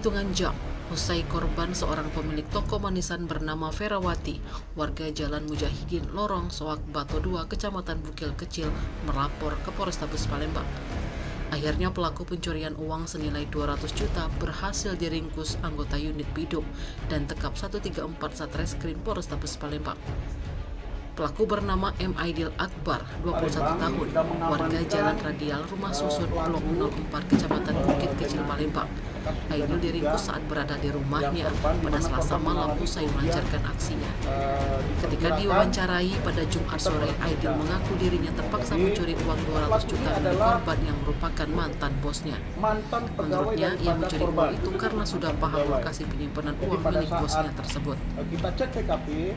hitungan jam, usai korban seorang pemilik toko manisan bernama Ferawati, warga Jalan Mujahidin, Lorong Soak Bato 2, Kecamatan Bukil Kecil, melapor ke Polrestabes Palembang. Akhirnya pelaku pencurian uang senilai 200 juta berhasil diringkus anggota unit Bidung dan tekap 134 Satreskrim Polrestabes Palembang. Pelaku bernama M. Aidil Akbar, 21 tahun, warga Jalan Radial Rumah Susun, Blok 04, Kecamatan Bukit Kecil, Palembang. Aidil diringkus saat berada di rumahnya pada Selasa malam usai melancarkan aksinya. Ketika diwawancarai pada Jumat sore, Aidil mengaku dirinya terpaksa mencuri uang 200 juta milik korban yang merupakan mantan bosnya. Menurutnya, ia mencuri uang itu karena sudah paham lokasi penyimpanan uang milik bosnya tersebut. Kita cek TKP.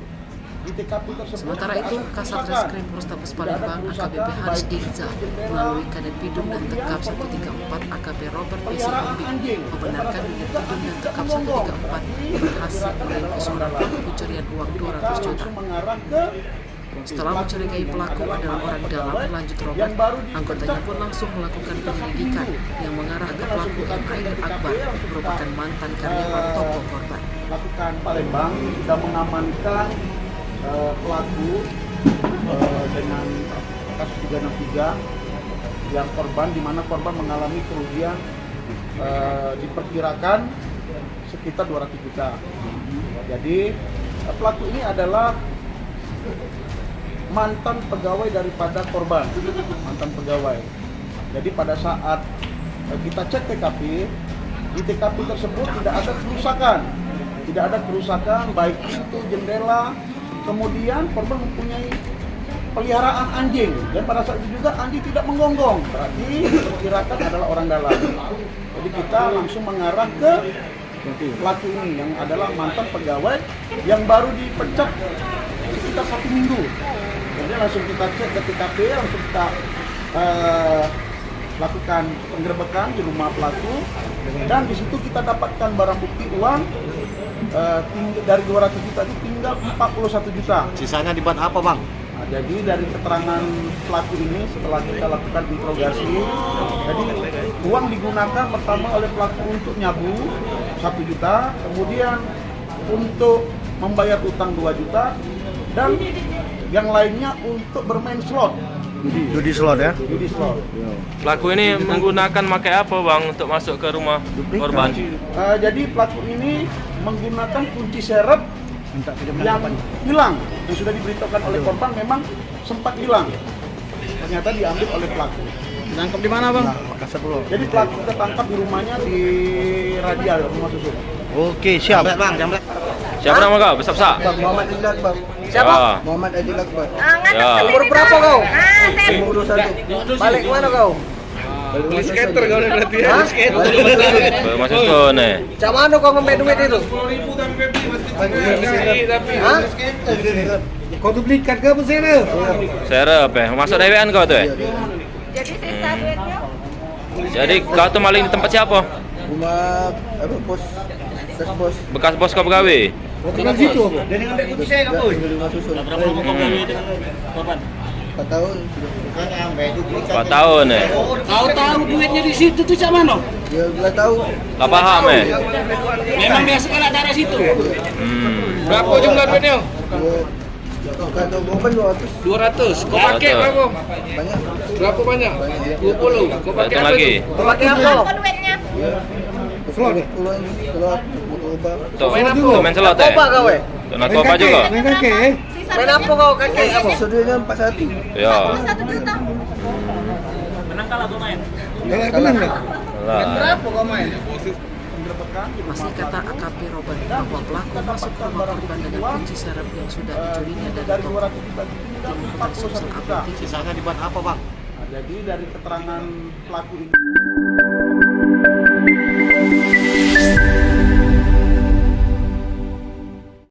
Di TKP tersebut, sementara itu, Kasat Reskrim Polrestabes Palembang AKBP Haris Dirza melalui Kadep Bidung dan Tekap 134 AKP Robert P. Sihombing membenarkan unit Bidung dan Tekap 134 berhasil meringkus seorang pelaku pencurian uang 200 juta. Setelah mencurigai pelaku adalah orang dalam berlanjut Robert, anggotanya pun langsung melakukan penyelidikan yang mengarah ke pelaku M. Aidil Akbar, merupakan mantan karyawan toko korban. Lakukan Palembang sudah mengamankan pelaku dengan kasus 363 yang korban, di mana korban mengalami kerugian diperkirakan sekitar 200 juta. Jadi pelaku ini adalah mantan pegawai daripada korban, mantan pegawai. Jadi pada saat kita cek TKP, di TKP tersebut tidak ada kerusakan baik pintu, jendela. Kemudian korban mempunyai peliharaan anjing dan pada saat itu juga anjing tidak menggonggong, berarti diperkirakan adalah orang dalam. Jadi kita langsung mengarah ke pelaku ini yang adalah mantan pegawai yang baru dipecat sekitar 1 minggu. Jadi langsung kita cek ke TKP, langsung kita lakukan penggerebekan di rumah pelaku dan di situ kita dapatkan barang bukti uang dari 200 juta itu tinggal 41 juta. Sisanya dibuat apa, Bang? Nah, jadi dari keterangan pelaku ini setelah kita lakukan interogasi, jadi uang digunakan pertama oleh pelaku untuk nyabu 1 juta, kemudian untuk membayar utang 2 juta, dan yang lainnya untuk bermain slot. Judi slot ya? Judi slot. Pelaku ini menggunakan pakai apa, Bang, untuk masuk ke rumah korban? Jadi pelaku ini menggunakan kunci serep yang hilang, yang sudah diberitahukan oleh korban memang sempat hilang. Ternyata diambil oleh pelaku. Ditangkap di mana, Bang? Makassar dulu. Jadi pelaku tertangkap di rumahnya di Radial, Rumah Susun. Oke, siap. Bang, jambret. Siapa nama kau? Besar-besar? Muhammad Aidil Akbar. Siapa? Muhammad Aidil Akbar. Ya. Umur berapa kau? Umur 21. Balik mana kau? Beli skater kau berarti ya? Skater. Masuk tuh nih. Cak mana kau ngambil duit itu? 10.000 tapi. Hah? Kau duplikat ke apa sih? Serep ya. Masuk DWN kau tuh ya? Jadi sisa duitnya? Jadi kau tuh maling di tempat siapa? Rumah apa bos? Bos. Bekas bos kau pegawai? Tinggal situ apa? Dan dengan kunci saya kamu. Rumah Susun. Berapa lama kau beli dengan korban? 4 tahun. 4 tahun ya? Kau tahu duitnya di situ tuh cak mana? Ya enggak tahu. Gak paham ya? Memang biasa kan ada situ. Berapa jumlah duitnya? Kata korban 200. 200. Kau pakai berapa? Banyak. Berapa banyak? 20. Kau pakai Hitung apa lagi. itu? Kau pakai apa? Berapa duitnya? Slot. Slot. Tuh, main slot ya? Apa kau? Tuh, narkoba juga? Main kaki. Sisa Main apa kau kaki? Sudahnya 41. Ya. 1 juta. Kalah nih. Berapa kau main? Masih kata AKP Robert bahwa pelaku masuk ke rumah korban dengan kunci serep yang sudah dicurinya dari Dari toko. 200 juta itu tinggal Tim Liputan 41 Sumsel juta. Update TV. Sisanya dibuat apa, Bang? Nah, jadi dari keterangan pelaku ini